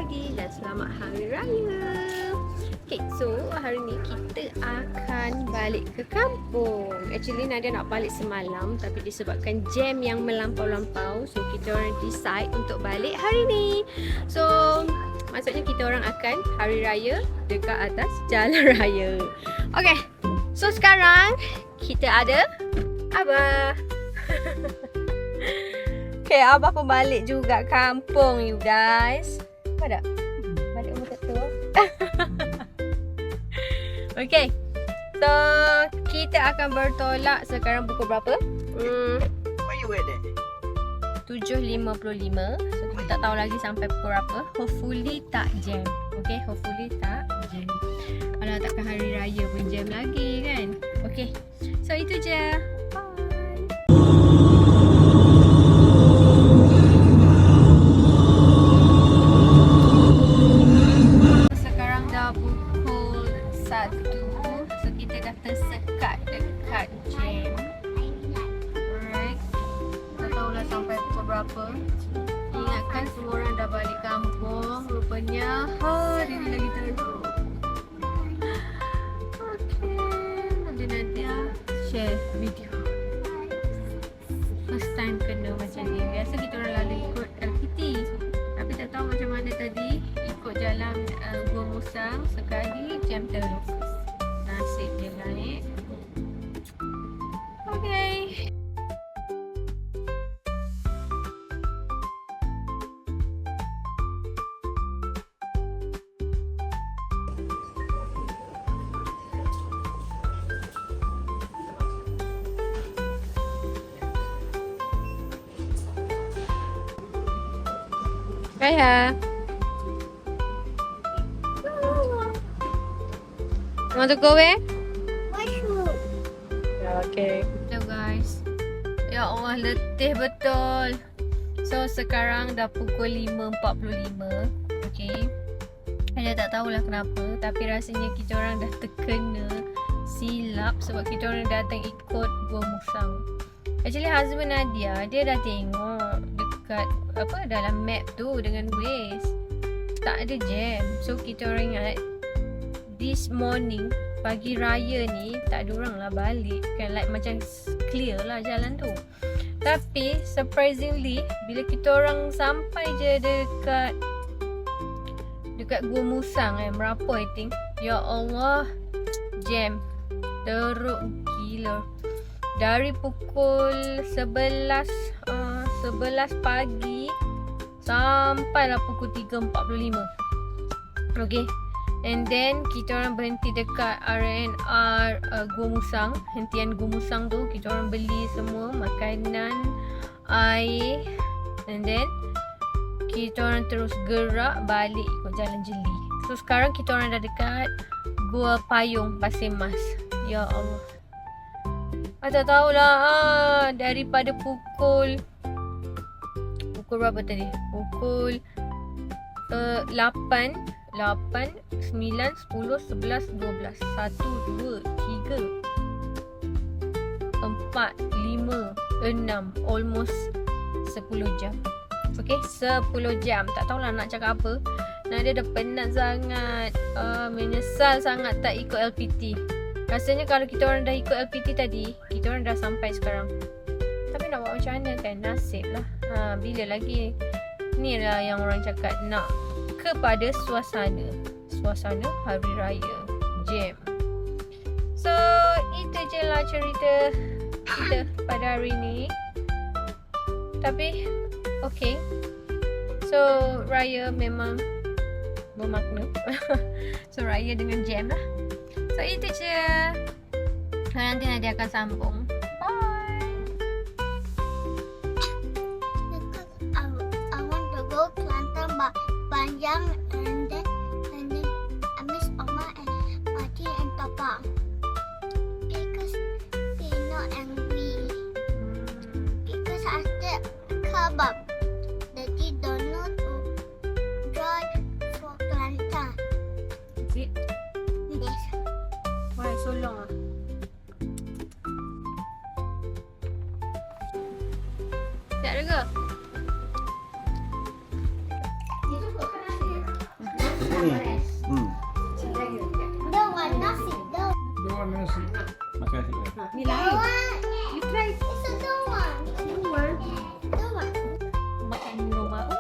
pagi dan selamat Hari Raya. Okay, so hari ni kita akan balik ke kampung. Actually Nadia nak balik semalam, tapi disebabkan jam yang melampau-lampau, so kita orang decide untuk balik hari ni. So maksudnya kita orang akan Hari Raya dekat atas jalan raya. Okay, so sekarang kita ada Abah. Okay, Abah pun balik juga kampung, you guys. Apa dah? Balik umur ketua. Okay, so kita akan bertolak sekarang pukul berapa? Why you wear that? 7.55. So kita tak tahu lagi sampai pukul berapa. Hopefully tak jam. Okay, hopefully tak jam. Kalau takkan hari raya pun jam lagi kan. Okay, so itu je. So kita dah tersekat dekat jam. Alright, tak tahulah sampai pukul berapa. Ingatkan semua orang dah balik kampung. Rupanya hari ni lagi teruk. Okay, Nadia share video. First time kena macam ni. Biasa kita orang lalu ikut LPT, tapi tak tahu macam mana tadi. Ikut jalan Gua Musang, sekali jam terus. Nasib dia naik. Okay. Kaya. Want to go where? Mushroom. Okay. Hello guys. Ya Allah, letih betul. So sekarang dah pukul 5.45. Okay. Saya tak tahulah kenapa, tapi rasanya kita orang dah terkena silap sebab kita orang datang ikut Gua Musang. Actually husband Nadia, dia dah tengok dekat dalam map tu dengan Waze, tak ada jam. So kita orang ingat this morning, pagi raya ni, tak ada orang lah balik kan, like macam clear lah jalan tu. Tapi surprisingly, bila kita orang sampai je dekat Gua Musang berapa I think, ya Allah, jam teruk gila. Dari pukul 11 pagi sampailah pukul 3.45. Okay. And then kita orang berhenti dekat R&R Gua Musang. Hentian Gua Musang tu kita orang beli semua makanan, air, and then kita orang terus gerak balik ikut jalan jeli. So sekarang kita orang dah dekat Gua Payung, Pasir Mas. Ya Allah, tak tahulah daripada pukul berapa tadi? Pukul 8, 9, 10, 11, 12, 1, 2, 3, 4, 5, 6, almost 10 jam. Okay, 10 jam. Tak tahulah nak cakap apa. Nadia dah penat sangat, menyesal sangat tak ikut LPT. Rasanya kalau kita orang dah ikut LPT tadi, kita orang dah sampai sekarang. Tapi nak buat macam mana kan, nasib lah. Bila lagi ni lah yang orang cakap, nak kepada suasana Hari Raya jam. So itu je lah cerita kita pada hari ni. Tapi okay, so raya memang bermakna. So raya dengan jam lah. So itu je. Nanti Nadia akan sambung. Bye. I want to go Kelantan Panjang and then I miss Oma and Mati and Papa because they're not angry. Because after kebab, Daddy don't know to drive for Kelantan. Is it? Yes. Why so long? Tak ada ke? Itu kok kan ada. ni. Don't want nasi. Don't. Don't want nasi. Makan nasi. Ni Don't lain. want. You try. It's a don't want. Don't want. Don't want. Makan di rumah.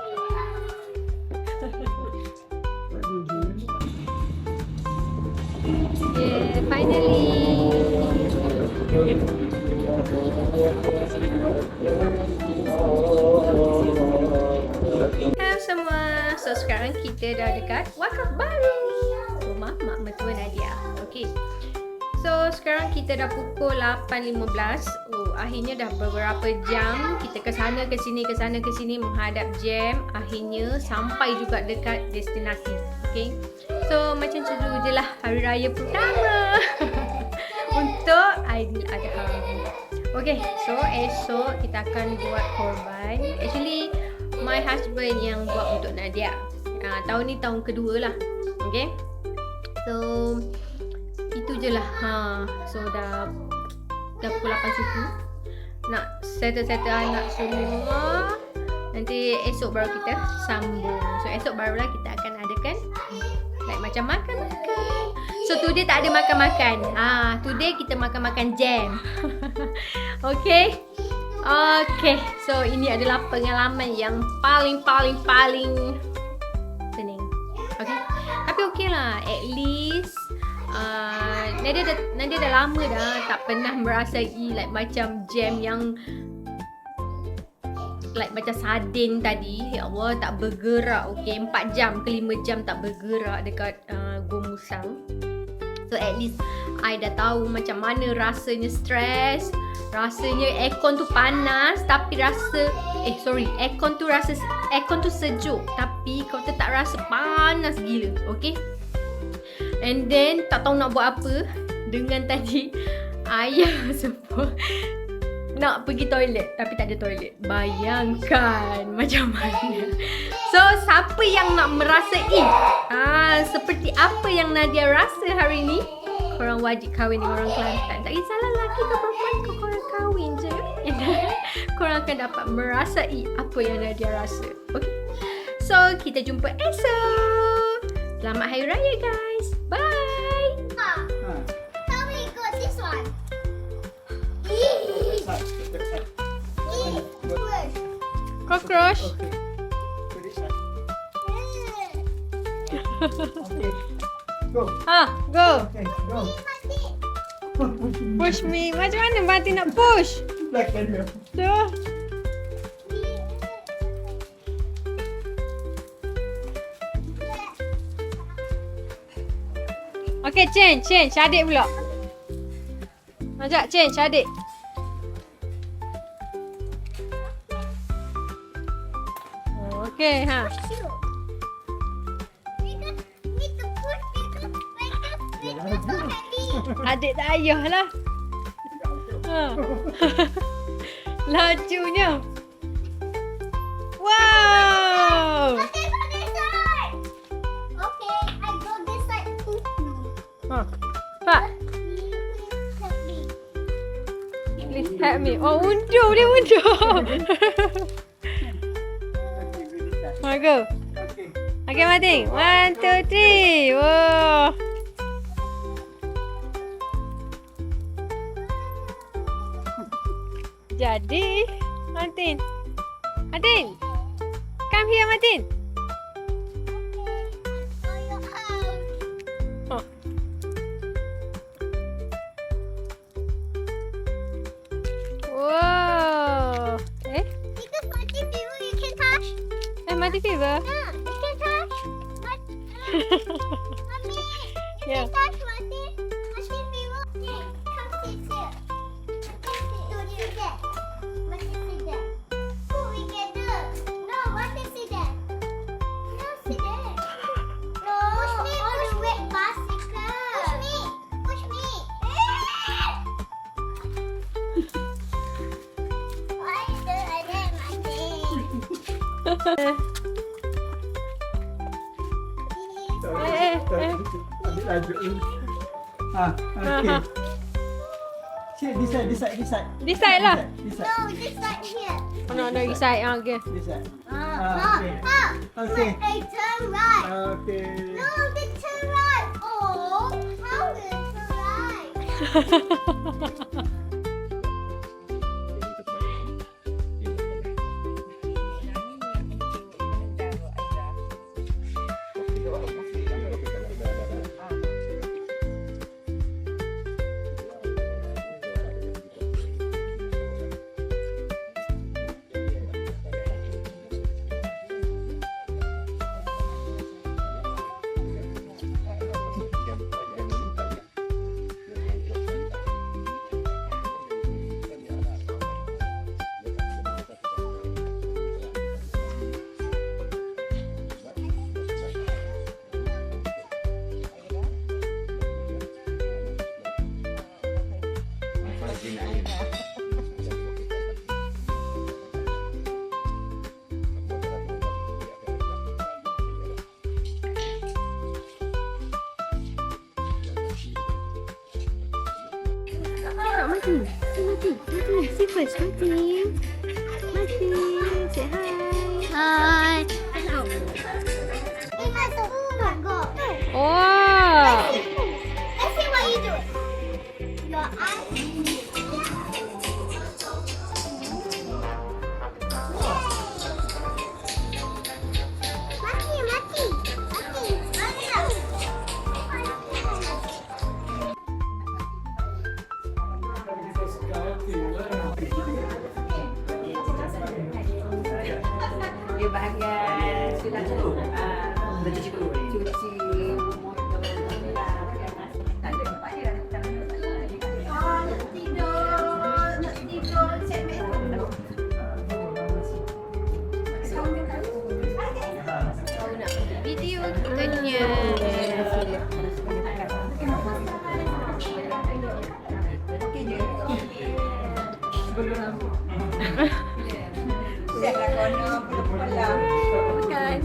Yeah, finally. Hello semua. So sekarang kita dah dekat wakaf baru. Rumah mak mertua Nadia. Okay. So sekarang kita dah pukul 8.15. Akhirnya dah beberapa jam kita ke sana ke sini menghadap jam. Akhirnya sampai juga dekat destinasi. Okay. So macam tu je lah hari raya pertama untuk Aidiladha. Okay, so esok kita akan buat korban. Actually my husband yang buat untuk Nadia. Tahun ni tahun kedua lah. Okay. So itu je lah. So dah pukul 8 suku. Nak settle anak semua. Nanti esok baru kita sambung. So esok barulah kita akan adakan like macam makan-makan. So today tak ada makan-makan. Today kita makan-makan jam. Okay. Okay. So ini adalah pengalaman yang paling pening. Okay. Tapi okay lah. At least Nadia dah lama dah tak pernah merasai like macam jam yang like macam sardin tadi. Ya Allah, tak bergerak. Okay, 4 jam ke 5 jam tak bergerak dekat Gua Musang. So at least I dah tahu macam mana rasanya stres. Rasanya aircon tu panas tapi aircon tu sejuk tapi kau tak rasa panas gila. Okay. And then tak tahu nak buat apa dengan tadi ayah semua nak pergi toilet tapi tak ada toilet. Bayangkan macam mana. So siapa yang nak merasai seperti apa yang Nadia rasa hari ni, korang wajib kahwin dengan orang Kelantan. Tak kisahlah lelaki ke perempuan, korang kahwin je. Korang akan dapat merasai apa yang Nadia rasa. Okay. So kita jumpa esok. Selamat Hari Raya guys. Bye. How we got this one? Cockroach. Okay. Go. Go. Okay, go. Push me. Macam mana Mati nak push? Black area. Tu. Okay, change. Adik pula. Ajak change adik. Okay, Adik tak ayah lah. Lajunya. Wow. Okay, go this side. Okay, I go this side. Pak, please help me. Oh, undur dia undur. Go. Okay. Okay, Martin. 1, 2, 3. Wow. Jadi, Martin. Come here, Martin. Oh. Wow. Because Martin fever, you can touch. Martin fever? Yeah, you can touch. Mommy, you Yeah. can touch Martin. Martin fever. Okay, come sit here. Don't sit there. Martin sit there. Oh, we can do. No, Martin sit there. No, sit there. No. Push me, on the wet bicycle. Push me. Why you do like that, Martin? Adik laju. Okay. Sit this side. This side lah. This No, side. this side here. Oh, no, this side. Okay. This side. No, okay. no. Okay. Wait, turn right. Okay. No, Martin, say first, Martin. Martin, say hi. Hi. Ini masuk. Go. Oh. Let's see what you do. Your eyes. Dia bahagian sudah cuci tak ada tempat dia dah nak tidur cek Tahu nak video katanya. siap lah kono pulang. Kan?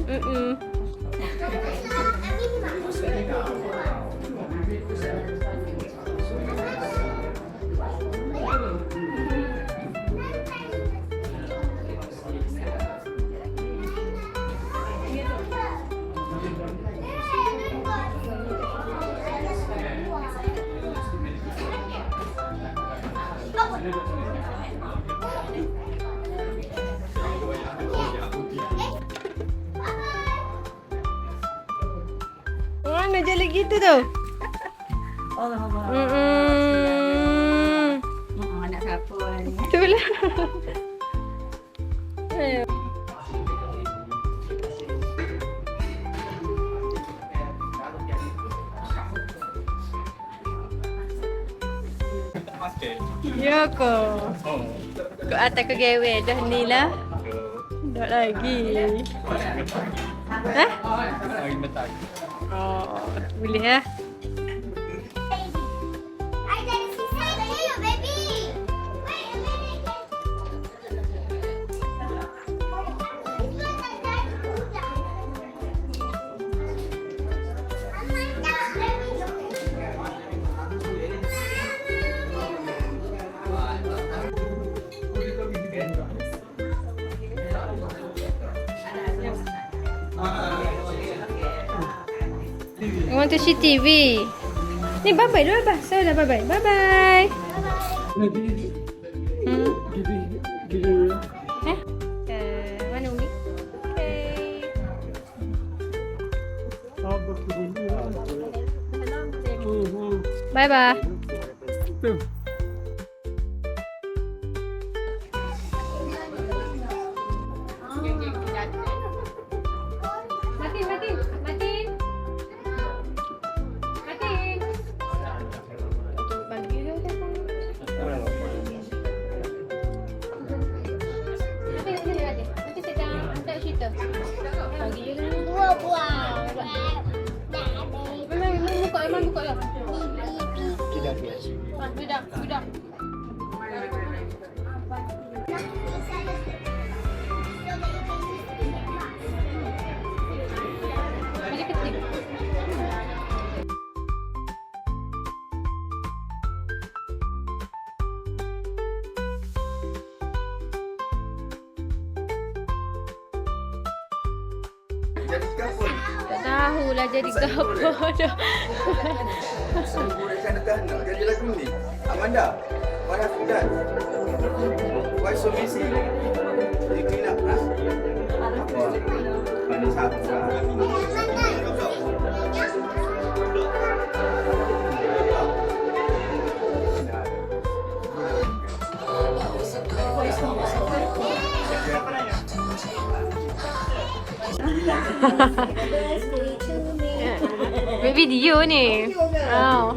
Mana je lagi tu tu? Allah Allah. Anak siapa ni? Itulah. Ayo. Ya ko. Kau atas ke gawe dah ni lah. Tak lagi. Hah? Oh, boleh ya? I didn't see you, baby. Wait a minute. I want to see TV. Ni bye-bye dulu, bye. Saya dah bye-bye. Bye-bye. Eh? Mana Umi? Okay. Bye-bye. Martin. Bagi dia kan. Nanti sit down. Tak cerita. Bagi dia kan. Buah. Memang buka lah. Budak. Masih kecil. Tak tahulah jadi gapo dah. Sungguh rekan dekat nak jadi lagu ni. Amanda, what have you done? Why so messy? You clean up, huh? Apa? Mana satu lah. Video ni. Oh.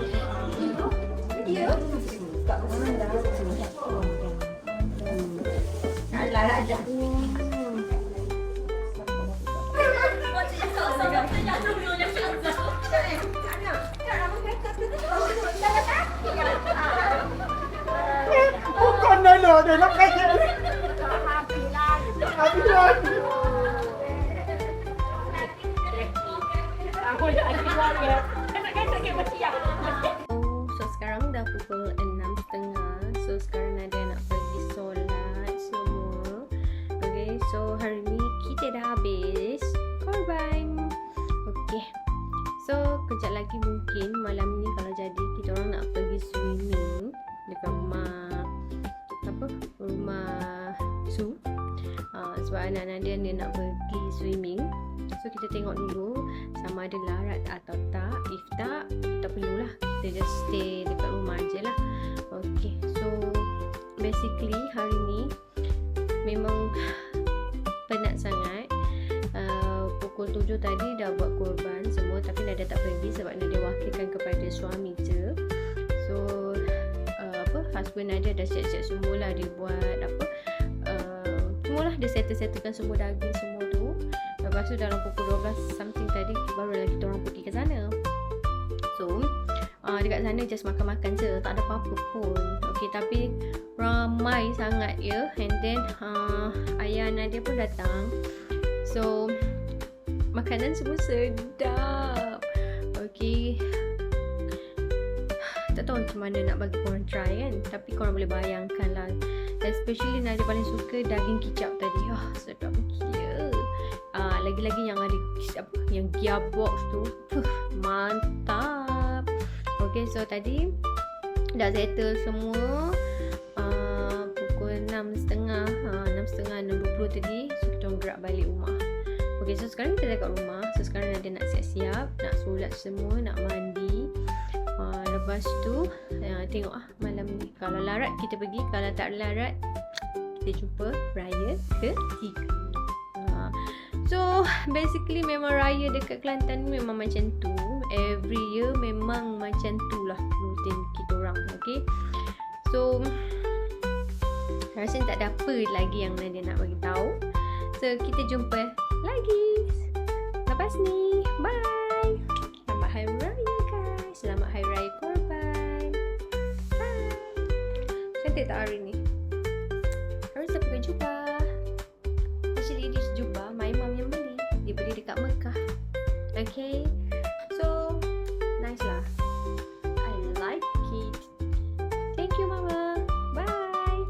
Bukan Nana, dia nak kaya. Habilan. So sekarang dah pukul 6.30. So sekarang Nadia nak pergi solat semua. Okay, so hari ni kita dah habis korban. Okay, so kejap lagi mungkin malam ni kalau jadi kita orang nak pergi swimming dekat rumah Su. Sebab anak Nadia dia nak pergi swimming. So kita tengok dulu sama ada larat atau tak. If tak perlulah, kita just stay dekat rumah je lah. Okay, so basically hari ni memang penat sangat. Pukul 7 tadi dah buat korban semua, tapi Nadia tak pergi sebab Nadia wakilkan kepada suami je. So husband Nadia dah siap-siap semualah, dia buat semualah, dia settle-settlekan semua daging semua tu. Lepas tu dalam pukul 12 something tadi barulah kita orang pergi ke sana. So dekat sana just makan-makan je, tak ada apa-apa pun. Okay, tapi ramai sangat ya. And then ayah Nadia pun datang. So makanan semua sedap. Okay, tak tahu macam mana nak bagi korang try kan, tapi korang boleh bayangkan lah. Especially Nadia paling suka daging kicap tadi. Sedap gila. Lagi-lagi yang ada yang gearbox tu, mantap. Okay, so tadi dah settle semua. Pukul 6.30 6.20 tadi. So kita orang gerak balik rumah. Okay, so sekarang kita dah kat rumah. So sekarang Nadia nak siap-siap, nak solat semua, nak mandi. Lepas tu tengok malam ni kalau larat kita pergi, kalau tak larat kita jumpa raya ketiga. So basically memang raya dekat Kelantan ni memang macam tu. Every year memang macam tu lah rutin kita orang. Okay, so rasa tak ada apa lagi yang Nadia nak bagi tahu. So kita jumpa lagi lepas ni. Bye. Selamat Hari Raya guys. Selamat Hari Raya Korban. Bye. Cantik tak hari ni? Hari saya pakai jubah. Actually this jubah my mum yang beli. Dia beli dekat Mekah. Okay, so nice lah. I like it. Thank you mama. Bye.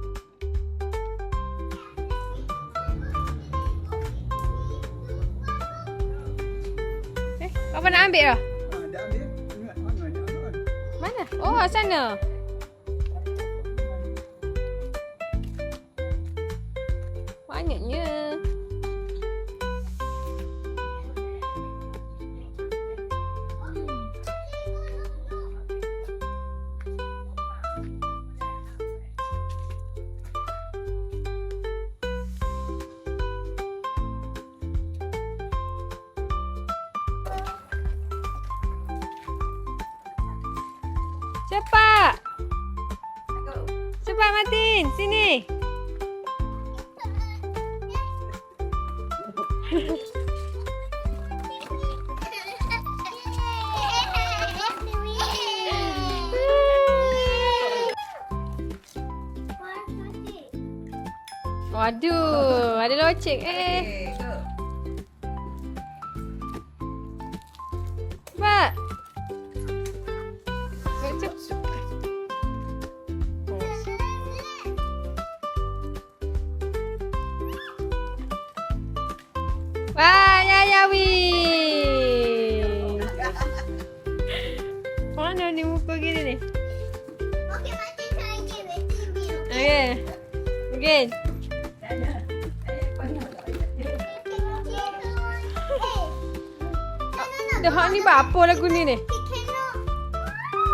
Apa nak ambil dah? Dah ambil. Ingat. Mana? Oh, sana. Banyaknya. Cepat. Cepat Martin, sini. Waduh, ada loceng. Cepat. Wah, ya ya wih. Min. Dah hak ni buat apa lagu ni ni?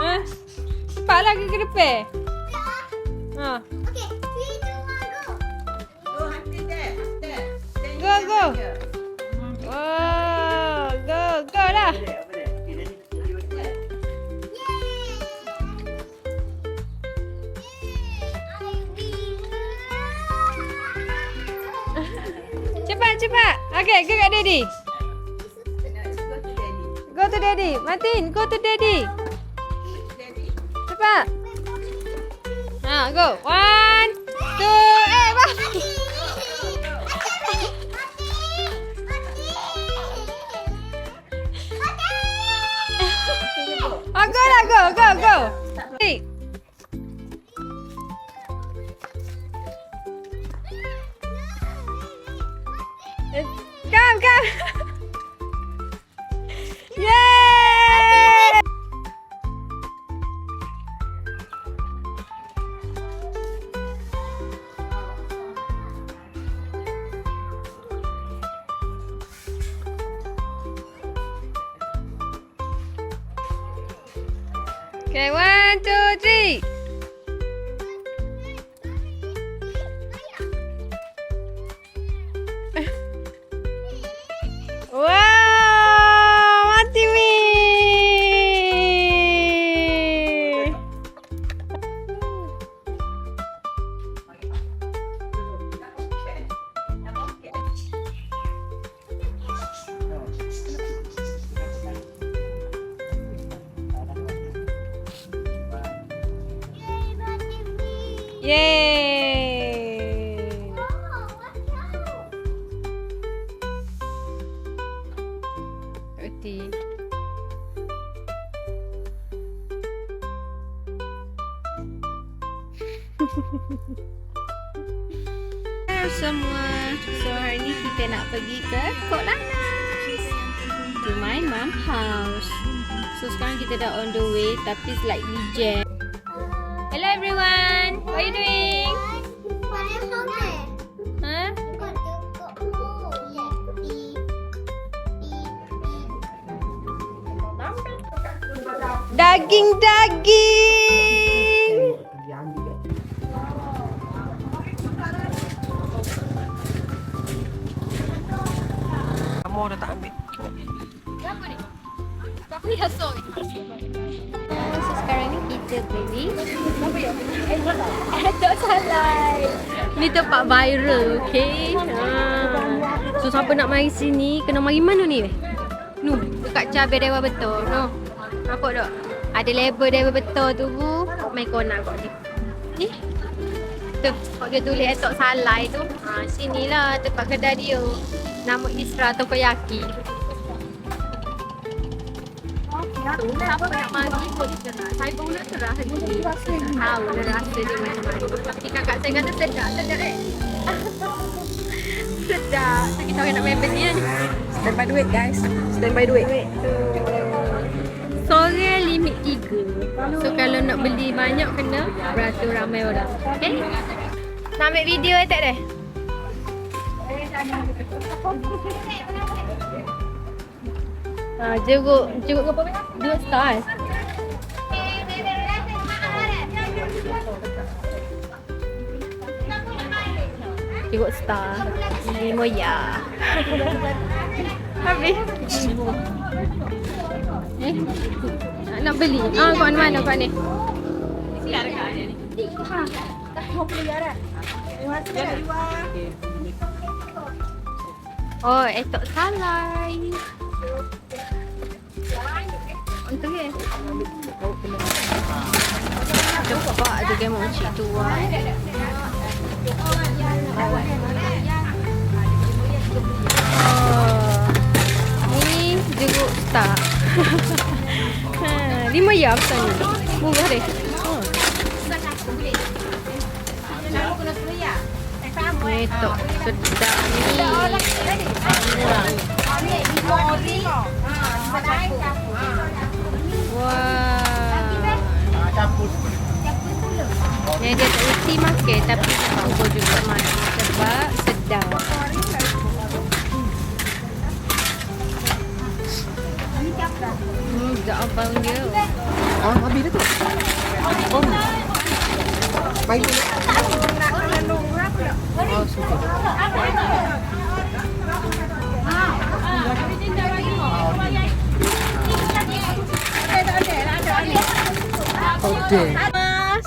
Ha? Cepat lagi ke depan. Ha. Go, go. Oh, go lah. Cepat. Okay, go kat Daddy. Go to Daddy. Martin, go to Daddy. Cepat. Ha, go. 1, 2, bye. Oh, go lah, go. Hey. Come. Yay! Okay, 1, 2, 3. Wow, mati weh. Yeay. Roti. Hello semua. So hari ni kita nak pergi ke Kok Lanas to my mom house. So sekarang kita dah on the way tapi slightly jam. Hello everyone. What are you doing? Huh? Daging. Kamu dah tak ambil. Apa ni? Apa ni hasok ni? So sekarang ni kita beli Atok Salai. Ni tempat viral, okay? So siapa nak mari sini, kena mari mana ni? Nu, dekat cabai Dewa Betul. No. Nampak tak? Ada label Dewa Betul tu. Main corner kat ni. Ni. Tu, kok dia tulis Atok Salai tu. Sinilah tempat kedai dia. Nama Isra Takoyaki. Siapa nak mari pun cerah. Saya pun nak cerah hari ni. Tahu lah rasa dia macam mana. Tapi kakak saya kata sedap sedap. So kita orang nak main beli kan. Standby duit guys. Standby duit. Sore limit 3. So kalau nak beli banyak kena beratur ramai orang. Okay? Nak ambil video tak deh? Jeruk berapa banyak? 2 star. Jeruk star. 5 ya. Habis. Nak beli? Kau mana kau ni? Siapa kau ni? Oh, Atok Salai. Untuk ke? Cepat tu game mochi tua. Ni jeruk star. 5 ya betul ni. Murah deh. Itu sedap ni. Wah. Yang dia tak mesti makan tapi cuba juga makan sebab sedap. Sedap abang dia. Oh, habis dah tu. Oh. Baik. Oh, suka. Okey.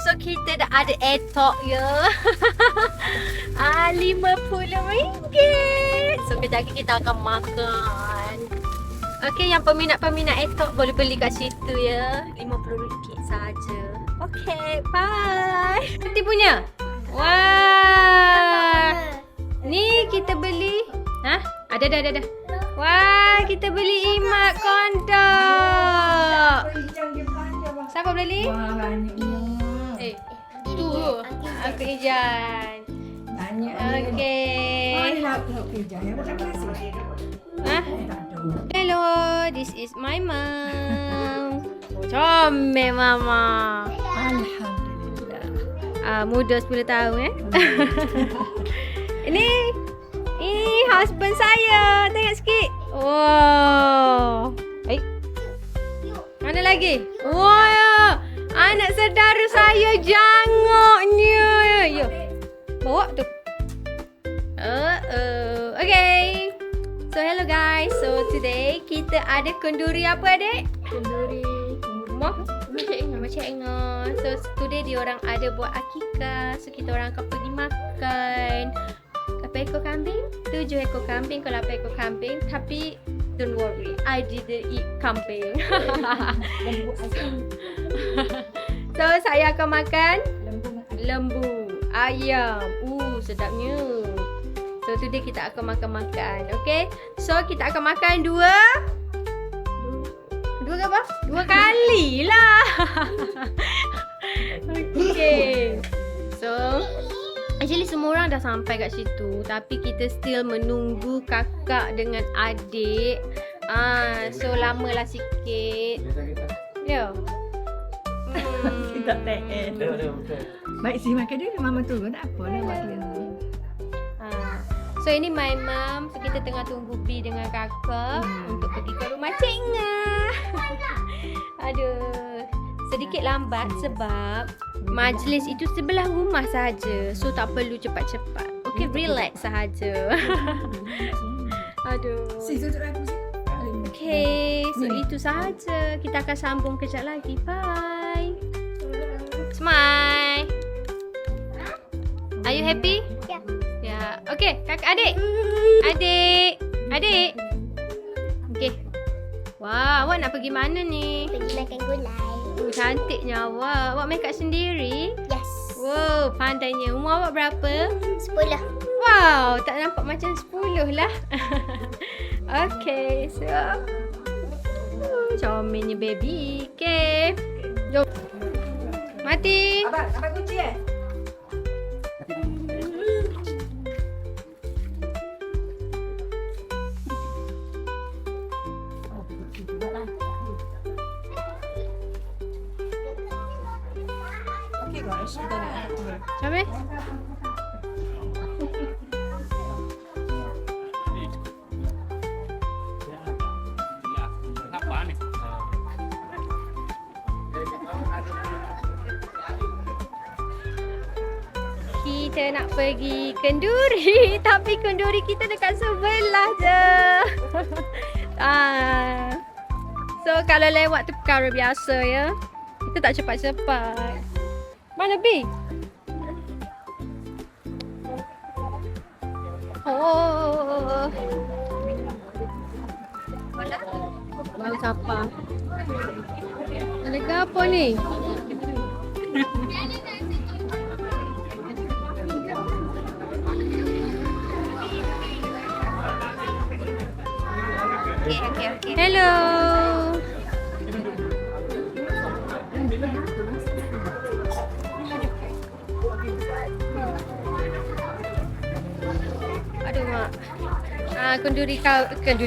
So kita dah ada etok ya. RM50. So kejap lagi kita akan makan. Okey, yang peminat-peminat etok boleh beli kat situ ya. RM50 saja. Okey, bye. Nanti punya. Wah. Ni kita beli. Hah? Ada. Wah, kita beli imak kondok. Siapa beli? Tu. Aku Ijan. Okay. Hah? Hello, this is my mom. Comel mama. Alhamdulillah. Muda 10 tahun Ini husband saya. Tengok sikit. Wow. Mana lagi? Wow. Anak saudara saya jangoknya. Ya. Bawa tu. Okay. So hello guys. So today kita ada kenduri apa adik? Kenduri macam ingat. So today dia orang ada buat akikah. So kita orang akan pergi makan. Berapa ekor kambing? 7 ekor kambing ke 8 ekor kambing. Tapi don't worry, I didn't eat kambing. So saya akan makan lembu, ayam. Sedapnya. So today kita akan makan. Okay. So kita akan makan dua ke apa? 2 kali lah. Okay. So actually semua orang dah sampai kat situ, tapi kita still menunggu kakak dengan adik. So lamalah sikit. Ya. Tak TN. Baik sih makan dulu mama tu. Tak apa lah buat dia. So ini my mom. So kita tengah tunggu B dengan kakak untuk pergi ke rumah Cik Ngah. Aduh. Sedikit lambat sebab majlis itu sebelah rumah saja. So tak perlu cepat-cepat. Okay, relax sahaja. Aduh. Okay, so itu sahaja. Kita akan sambung kejap lagi. Bye. Smile. Are you happy? Ya. Ya. Okay, kakak adik. Adik. Okay. Wah, awak nak pergi mana ni? Pergi makan gulai. Cantiknya awak. Awak make up sendiri? Yes. Wow, pandainya. Umur awak berapa? 10. Wow, tak nampak macam 10 lah. Okay, so comelnya baby. Okay. Jom. Mati. Abang kunci Okay guys, kita nak Comel? Kita nak pergi kenduri, tapi kenduri kita dekat sebelah je. So kalau lewat tu perkara biasa ya. Kita tak cepat-cepat. Mana B? Oh. Baru siapa? Ada ke apa ni? Okay. Hello. Aduh mak. Kenduri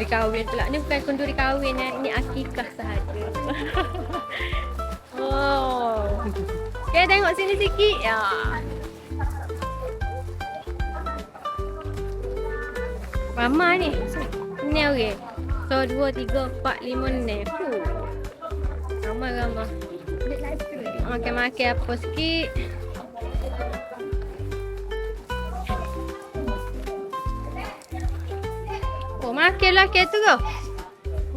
kahwin pula. Ni bukan kenduri kahwin ini akikah sahaja. Oh. Okay, tengok sini sikit. Ya. Ramai ni. Ni okey. So 2, 3, 4, 5 ni. Ramai. Makan-makan apa sikit. Oh, makanlah ke tu kau.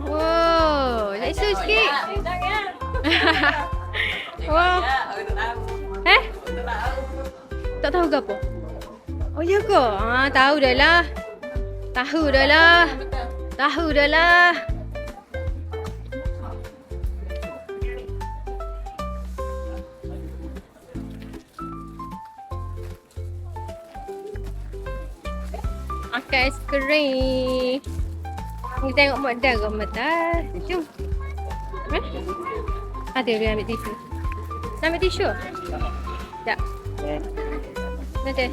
Wow, leksu sikit. Wow. Tak tahu ke apa? Oh, ya ke? Tahu dah lah. Tahu dah lah. Makan aiskrim. Ni tengok mak darah mata. Jom. Ada dia ambil tisu. Nak ambil tisu? Tak. Nanti.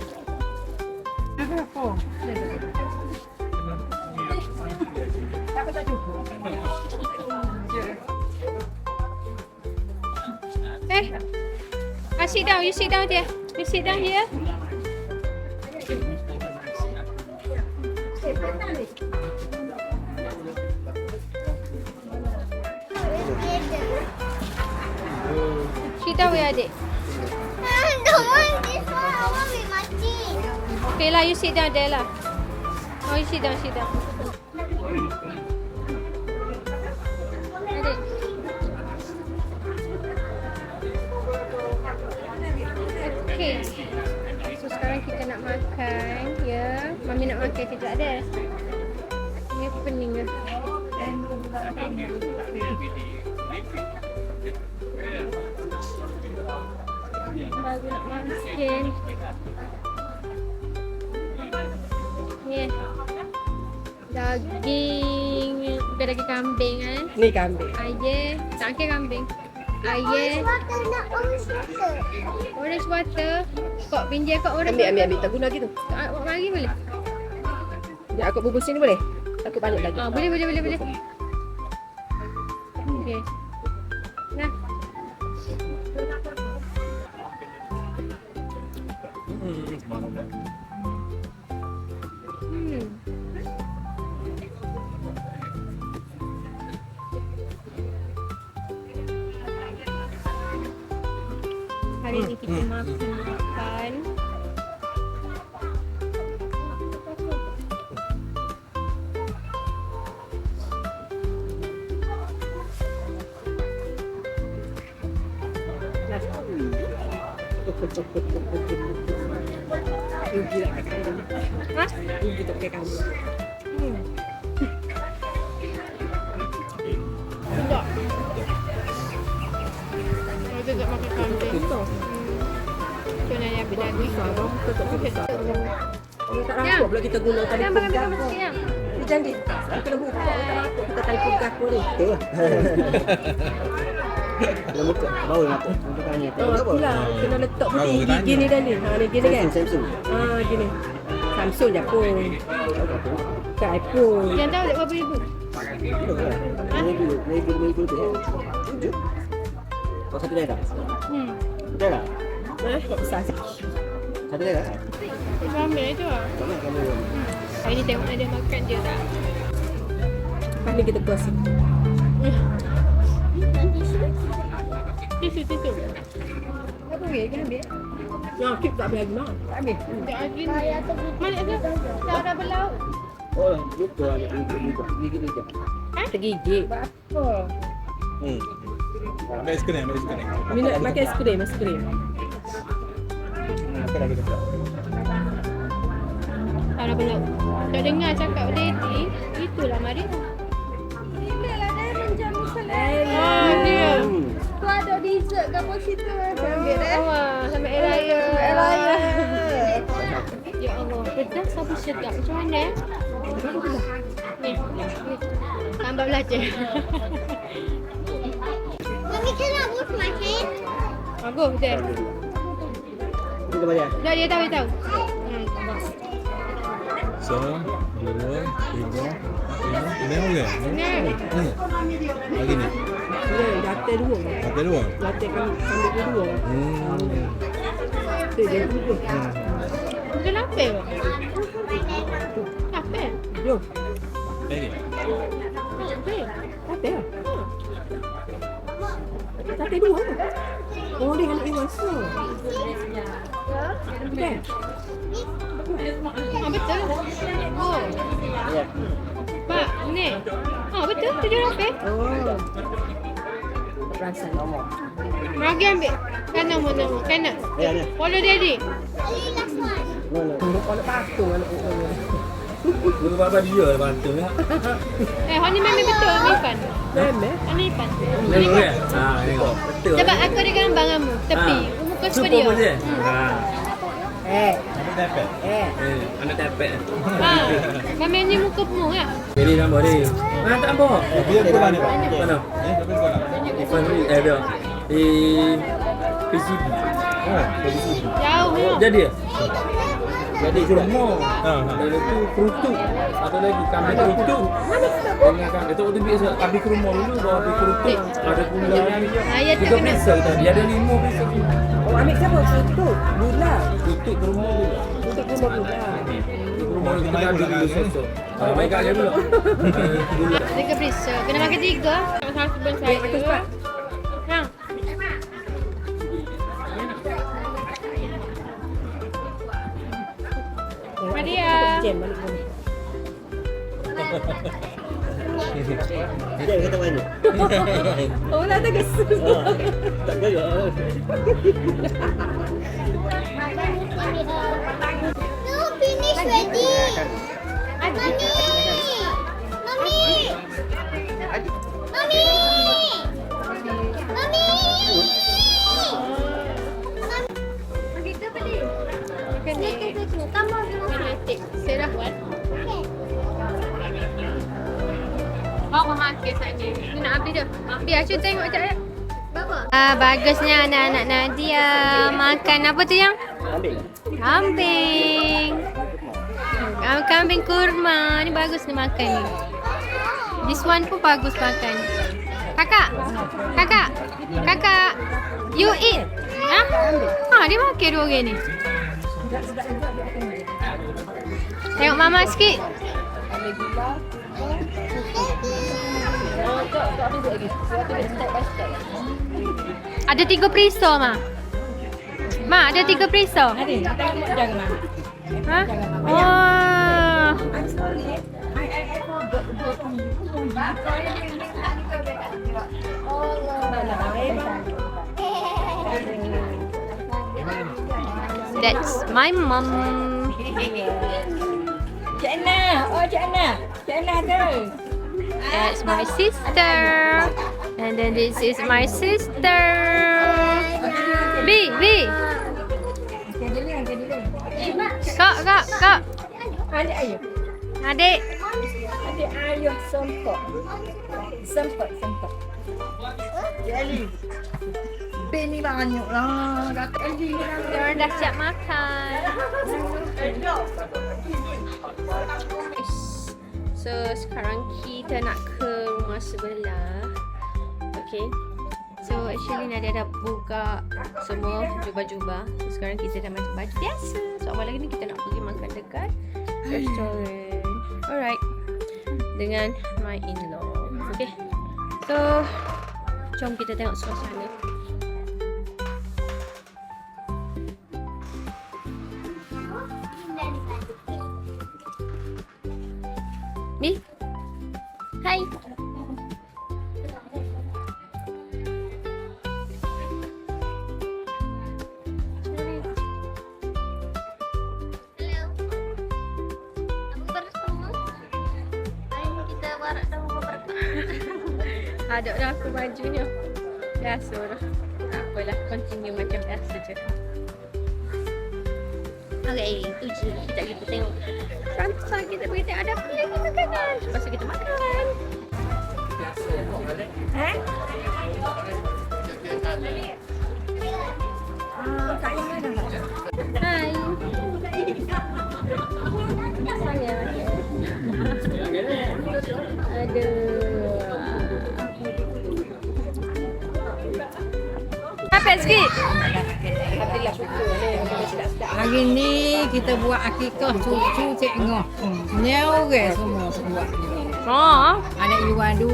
Sit down. You sit down there. You sit down here. Sit down ya adik. Don't want this one. I want with my teeth. Okay lah, you sit down there lah. Oh, you sit down. Adik. Okay. So sekarang kita nak makan, ya. Mami nak makan kejap deh. Ini pening ke? Baru nak makan. Ni. Daging. Bukan daging kambing kan? Ni kambing. Ayam. Tak ke kambing? Ayam. Water nak orange water. Orange water. Kok pinjam kok orange Ambil. water. Tak guna gitu. Awak mari boleh? Ya, aku bubur sini boleh? Aku banyak lagi. Boleh. Okey. Nah. Hari ni kita makan. Rugi tak pakai kambing. Ha? Rugi tak pakai kambing. Enggak. Saya juga makan kambing. Macam mana yang beda ni? Kalau tak rampuk pula kita guna tali Yang pegang. makan sikit yang. Ni janji. Kita dah buka. Kita rampuk. Kita tali pegang pun ni. Betul. Dia buka. Baru nak untuk tanya. Itulah. Kena letak putih gini dah ni. Ha, ni gini kan? Samsung. Ha, gini. Samsung je pun. Bukan iPhone. Yang tahu tak berapa ribu? Regu tu. Tujuh. Kau satu dah tak? Dah tak? Tak besar sikit. Satu dah tak? Ramai tu lah. Sama kamu. Hari ni tengok ada makan je tak? Lepas ni kita gosip. Tisu. Apa weh? Kan ambil? Ya, keep tak habis lagi mak. Tak habis. Tak lagi ni. Mana tu? Tak ada berlauk. Oh, lupa gigi dia. Tergigit. Apa? Ambil aiskrim. Minat makan aiskrim. Apa lagi tu? Tak ada berlauk. Tak dengar cakap Daddy. Itulah Maria. Oh, dia. Tu ada dessert kat pos situ. Ambil Sampai air raya. Ya Allah, pedas tapi sedap. Macam mana? Ni. Tambah belajar. Mami cannot move my hand. Bagus dia. Kita bayar. Dah dia tahu. So, 2, 3, 4, 5. Ini boleh? Ni. Lagi ni. Latte dua. Ada dua. Latte kambing dua. Tu dia dua. Itu lapar ke? Lapar? Jom. Lagi. Lapar? Latte lah. Latte dua. Oh, dia anak Iwan so. Kan? Betul. Oh. Pak, ni. Betul. Tu dia lapar. Oh. Perasan nombor. Magi ambil. Kanan mana? Kanan. Follow daddy. Kalau patung anak Iwan. Dulu bapa dia bantu ya. Ni memang betul. Ni Ipan. Memang. Ni Ipan. Tengok kan? Tengok. Betul. Sebab aku ada gambar kamu. Tepi. Muka seperti dia. Super je. Anak dapat. Anak dapat. Mami ni muka pemu lah. Jadi nama dia. Tak apa. Dia ke mana? Mana? Tapi kau nak. Ivan ni dia. PCB. PCB. Jauh ni. Jadi ya? Jadi kurma. Ada tu kerutuk. Satu lagi kambing kerutuk. Dengan kambing tu biasa kambing kurma dulu baru kambing kerutuk. Ada gula. Ya tak Tiga kena. pisau tadi. Ada 5 pisau. Oh, ambil siapa? Tutup. Gula. Kerutuk kurma dulu. Tutup gula gula. Kurma kita ambil dulu sosok. Baik kat dia dulu. Gula. 3 pisau. Kena makan 3. Sama-sama sebelum saya. Hang. Maria. Jam balik dulu. Dia kata mana? Oh, dah tak kesu. Tak gaya. No, finish ready. Mommy. Makan ni. Genetik. Serah buat. Bawa makan saja. Ni nak habis dah. Biar Acu tengok sekejap ya. Bagusnya anak-anak Nadia. Makan apa tu yang? Kambing. Kambing kurma. Ni bagus ni makan ni. This one pun bagus makan. Kakak. You eat. Dia makan dua orang ni. Tengok mama sikit. Ada 3 perisau, Ma. Ada 3 perisau. Ada. Jangan mama. Ha? Oh. I'm sorry. I That's my mom. Cik Anna. Oh, Cik Anna. Cik Anna tu. That's my sister. And then this is my sister. B. Kak. Adik ayuh. Adik. Adik ayuh sempok. Jelly. Ben ni banyak lah. Kata Jelly ni banyak. Diorang dah siap makan. So sekarang kita nak ke rumah sebelah. Okay. So actually Nadia dah buka semua jubah-jubah. So, sekarang kita dah macam baju biasa. So awal lagi ni kita nak pergi makan dekat restoran. Alright. Dengan my in-law. Okay. So jom kita tengok suasana. Ni. Hai. Ada dah aku bajunya. Biasa dah. Tak apalah, continue macam biasa je. Okay, itu je. Sekejap kita tengok. Santai kita pergi tengok ada apa lagi makanan. Lepas tu kita makan. Kak yang mana? Hai. Sayang. Aduh. Makan sikit. Alhamdulillah syukur ni. Hari ni kita buat akikah cucu Cik Ngoh. Ni orang semua buat. Oh. Anak Iwan 2,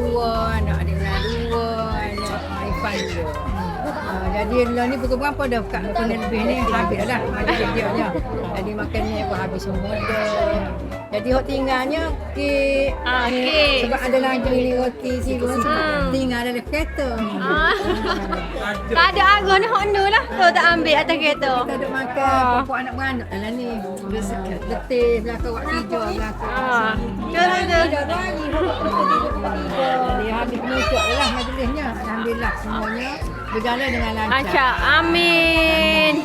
anak adik Iwan 2, anak Ifan 2. Jadi lah ni pukul berapa dah kat kena lebih ni habis dah. Dia. Jadi makan ni pun habis semua dah. Jadi hok tinggalnya kek. Kek. Sebab ada lagi ni roti siru tinggal ada kereta. Tak ada arah ni hok ni lah. Tu tak ambil atas kereta. Kita duduk makan pokok anak beranak dalam ni. Letih belakang wak hijau belakang. Jadi habis penutup lah majlisnya. Alhamdulillah semuanya berjalan dengan lancar. Lancar. Amin.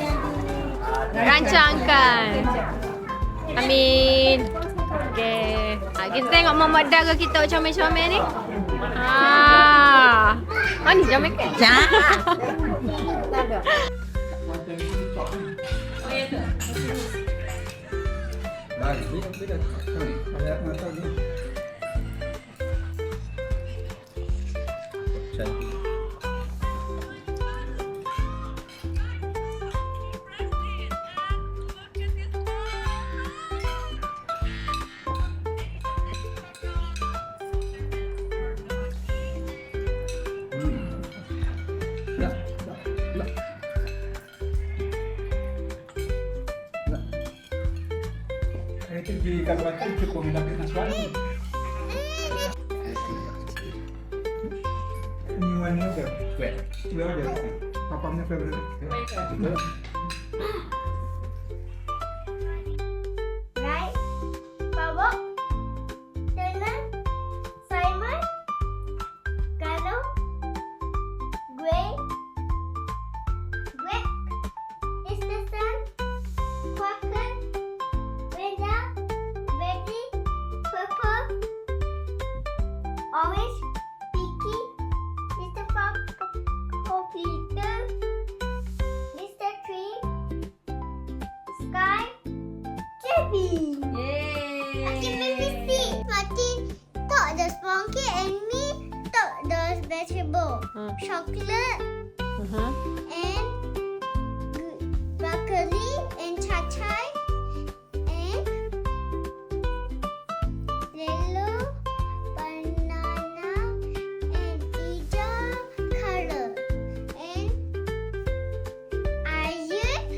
Rancangkan. Amin. Okey. Kita tengok mamak dara kita comel-comel ni. Ni jom makan. Itu di Kalimantan cukup mendapat nasi. Ini warna apa? Wet. Wet ada. Papamnya favorite. Right? Babak? Tenan? Simon? Gano? Gray? Greg? Isterson? Quaker? Brenda? Betty? Purple? Orange? Vicky? Mr. Fox? Peter? Mr. Tree? Sky? Kevin! Martin baby feet. Martin took the sponky and me took the vegetable. Chocolate and broccoli and chai and yellow banana and hijau color and iron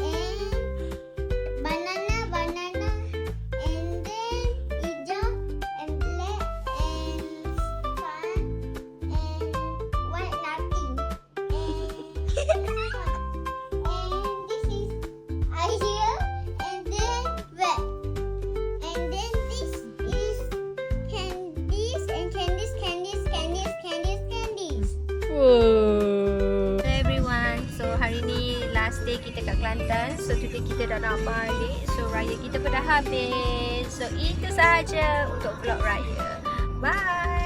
and banana and then hijau and black and fun and white nothing and this is iron and then red and then this is candies and candies. Hello everyone. So hari ni last day kita kat Kelantan. So today kita dah nak balik. So raya kita pun dah habis. So itu sahaja untuk vlog raya. Bye.